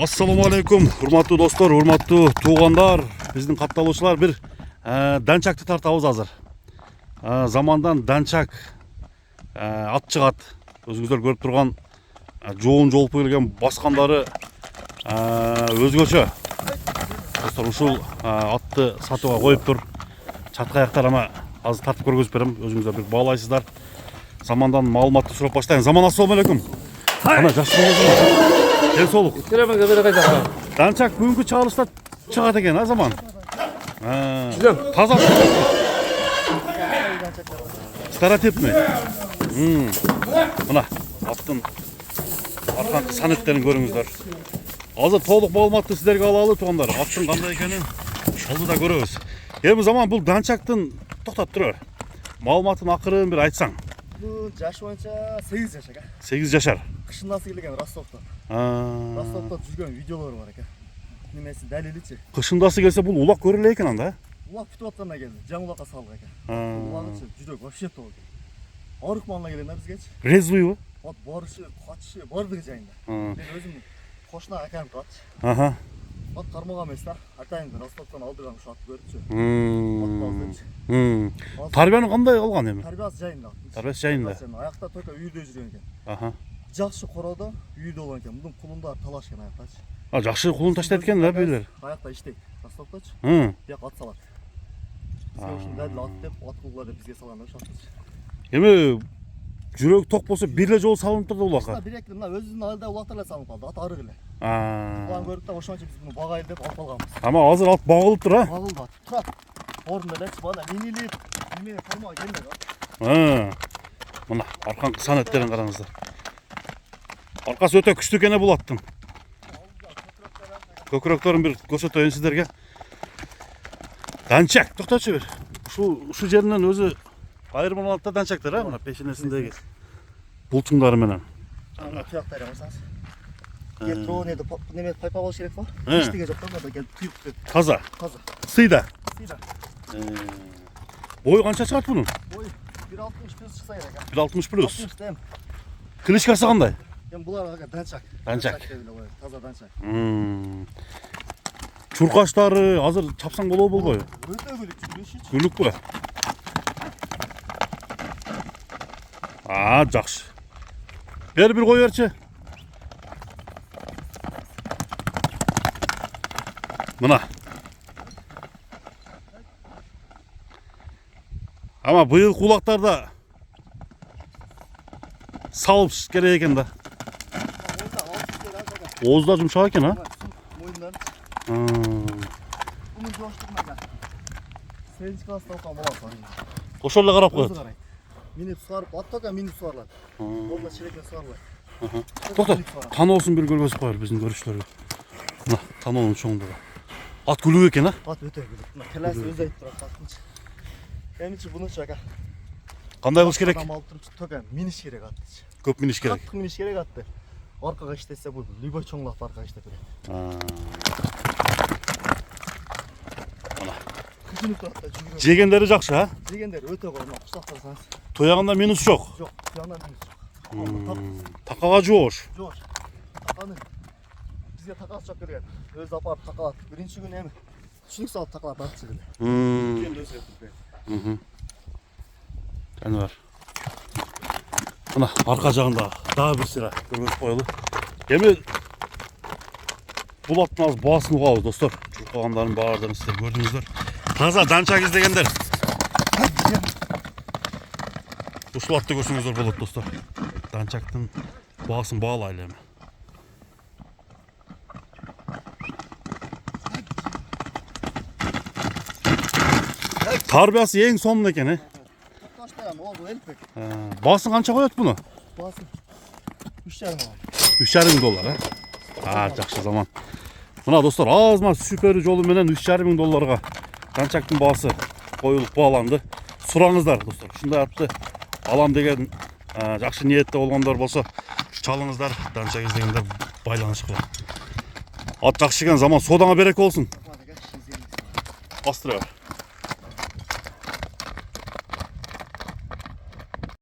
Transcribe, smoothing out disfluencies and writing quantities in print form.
Assalamu alaikum, hurmatlı dostlar, hurmatlı tuğanlar, bizden kattalıçılar bir dançakты тартабыз азыр. Zamandan dançak at чыгат. Өзүңүздөр көрүп турган жоон жолуп келген баскандары өзгөчө. Достор, ушул атты сатууга коюп тур. Чатка аяктар ама азыр тартып көргөзүп берем. Өзүңүздөр бир баалайсыздар. Zamandan маалыматты сурап баштайын. Zaman, assalamu alaikum. Ana жакшы болсоңуз. Ден соолук. Данчак бүгүнкү чыгарылышта чыгат экен, Zaman. Таза. Старотипный. Мына аттын арканкы санеттерин көрүңүздөр. Азыр толук маалыматты сиздерге алалы туугандар. Аттын кандай экенин шолду да көрөбүз. Эми Zaman бул данчактын токтоп тур. Маалыматын акырын бир айтсаң. Bu yaş boyunca 8 yaş aka. 8 жашар. Kışın kelген Rostov'dan. Rostov'da жүрген videolar var aka. Nimesi daliliçi. Кышындасы келсе бул улак көрүлө экен анда. Улак күтүп атканда келди. Жаңы улакка салдык aka. Улакчы жүрөк вообще толду. Арык малына келген бизгечи. Резвыйбы? Вот барышы, качышы бардыгы жайында. Мен өзүм кошуна акам кат. Вот кармага эмес да. Атайын Ростовдон алдырган ушу атты көрүпчү. Тарбияны кандай алган эми? Тарбиясы жайында. Тарбиясы жайында. Аякта только үйдө жүргөн экен. Жакшы короодо үйдө болгон экен. Мунун кулундар талаш экен аяктачы. Жакшы кулун таштайт экен да бийлер. Аякта иштейт. Ростовдочу. Бияк ат салат. Бизге ушун дадыл ат деп, ат кулдар деп бизге салган ошо аттычы. Эми жүрөк ток болсо бир эле жолу салынып турду улакка. Бир эки мына өзүнүн айылда улактар эле салынып калды. Ат арык эле. Улан көрүп да ошончо биз муну багайлы деп алып алганбыз. Ама азыр ат багылып тур, Багылды ат. Турат. Ордунда элечи бана минилип, неме формага келмеди. Мына арканкы санеттерин караңыздар. Аркасы өтө күчтүү экен бул аттын. Көкүрөктөрүн бир көрсөтөйүн сиздерге. Данчак, токточу бир. Ушу жеринен өзү айырмаланат да данчактар, мына пешенесиндеги булчуңдары менен. Туяктар эмесаңыз. Кел троонеди неме пайпа болуш керек го. Эчтеге жок да, мында келип туюп деп. Таза. Таза. Сыйда. Сыйда. Бою канча чыгат бунун? Бой 1.60 плюс чыкса керек aka. 1.60 плюс. 60 дем. Кличкасы кандай? Эми булар ага данчак. Данчак. Таза данчак. Чуркаштары азыр чапсаң болобу болбойбу? Өтө күлүк, Күлүкпү? Жакшы. Бери бир кой берчи. Мына. Ама быйыл кулактарда салып керек экен да. Оозда жумшак экен, Мойнундан. Мунун жоштугуна ага. Сегизинчи класста окуган баласы. Ошол эле карап коет. Минип сугарып, ат тока минип сугарылат. Болда чилекке сугарылбайт. Токто, таноосын бир көргөзүп коелу биздин көрүүчүлөргө. Мына таноонун чоңдугу. Ат күлүк экен, Ат өтө күлүк. Мына келеси өзү айтып турат аттынчы. Эмичи бунучу ага. Кандай кылыш керек? Адам алып туруп тока миниш керек аттычы. Көп миниш керек. Каттык миниш керек атты. Аркага иштесе бул любой чоңлап аркага иштеп берет. Күчүнүп турат да жүгүрөт. Жегендери жакшы, Жегендер өтө кой, мына куштактарсаңыз. Тоягында минус жок. Жок, тоягында минус жок. Такага жоош. Жок. Таканы бизге такасы жок келген. Өзү апарып такалат. Биринчи күнү эми түшүнүк салып такалат атчы эле. Эми өзү кетти. Кане бар. Мына арка жагында дагы бир сыра көргөзүп коелу. Эми бул аттын азыр баасын угабыз, достор. Чуркагандарын баардыгын сиздер көрдүңүздөр. Таза данчак издегендер. Ушул атты көрсөңүздөр болот, достор. Данчактын баасын баалайлы эми. Тарбиясы эң сонун экен, Токтоштан ол элпек. Баасын канча коет буну? Баасы 3,5 миң. 3,5 доллар, жакшы Zaman. Мына достор, азма супер жолу менен 3,5 миң долларга данчактын баасы коюлуп бааланды. Сураңыздар, достор. Ушундай атты алам деген жакшы ниетте болгондор болсо, чалыңыздар, данчак издегендер байланышкыла. Ат жакшы экен, Zaman, содаңа береке болсун. Астыра.